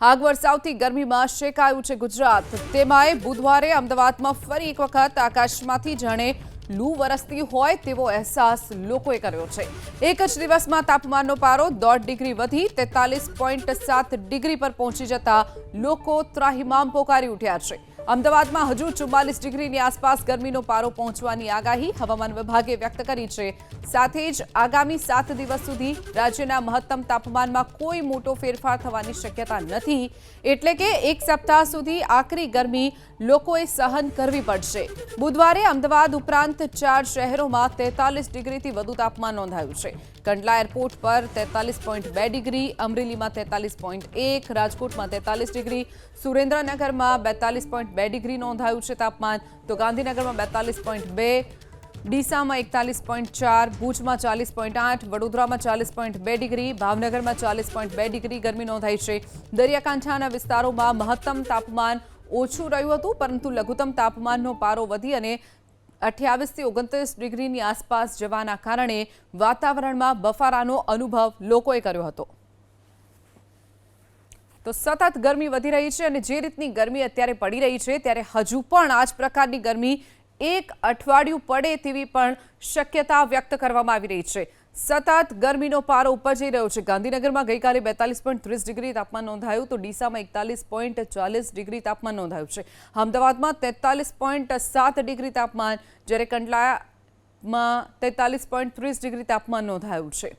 આગ વરસાવથી ગરમીમાં શેકાયું છે ગુજરાત। તેમાંય બુધવારે અમદાવાદમાં ફરી એક વખત આકાશમાંથી જાણે લૂ વરસતી હોય તેવો અહેસાસ લોકોએ કર્યો છે। એક જ દિવસમાં તાપમાનનો પારો 1.5 ડિગ્રી વધી 43.7 ડિગ્રી પર પહોંચી જતા લોકો ત્રાહિમામ પોકારી ઉઠ્યા છે। અમદાવાદમાં હજુ 44 ડિગ્રીની આસપાસ ગરમીનો પારો પહોંચવાની આગાહી હવામાન વિભાગે વ્યક્ત કરી છે। સાથે જ આગામી 7 દિવસ સુધી રાજ્યના મહત્તમ તાપમાનમાં કોઈ મોટો ફેરફાર થવાની શક્યતા નથી, એટલે કે એક સપ્તાહ સુધી આકરી ગરમી લોકોએ સહન કરવી પડશે। બુધવારે અમદાવાદ ઉપરાંત 4 શહેરોમાં 43 ડિગ્રીથી વધુ તાપમાન નોંધાયું છે। કંડલા એરપોર્ટ પર 43.2 ડિગ્રી, અમરેલીમાં 43.1, રાજકોટમાં 43 ડિગ્રી, સુરેન્દ્રનગરમાં 42.2 ડિગ્રી નોંધાયું છે તાપમાન, તો ગાંધીનગરમાં 42.2, ડીસામાં 41.4, ભુજમાં 40.8, વડોદરામાં 40.2 ડિગ્રી, ભાવનગરમાં 40.2 ડિગ્રી ગરમી નોંધાઈ છે। દરિયાકાંઠાના વિસ્તારોમાં મહત્તમ તાપમાન ઓછું રહ્યું હતું, પરંતુ લઘુત્તમ તાપમાનનો પારો વધી અને 28 થી 29 ડિગ્રીની આસપાસ જવાના કારણે વાતાવરણમાં બફારાનો અનુભવ લોકોએ કર્યો હતો। તો સતત ગરમી વધી રહી છે અને જે રીતની ગરમી અત્યારે પડી રહી છે ત્યારે હજુ પણ આ જ પ્રકારની ગરમી એક અઠવાડિયું પડે તેવી પણ શક્યતા વ્યક્ત કરવામાં આવી રહી છે। સતત ગરમીનો પારો ઉપર જઈ રહ્યો છે। ગાંધીનગરમાં ગઈકાલે 42.30 ડિગ્રી તાપમાન નોંધાયું, તો ડીસામાં 41.40 ડિગ્રી તાપમાન નોંધાયું છે। અમદાવાદમાં 43.7 ડિગ્રી તાપમાન, જ્યારે કંડલામાં 43.30 ડિગ્રી તાપમાન નોંધાયું છે।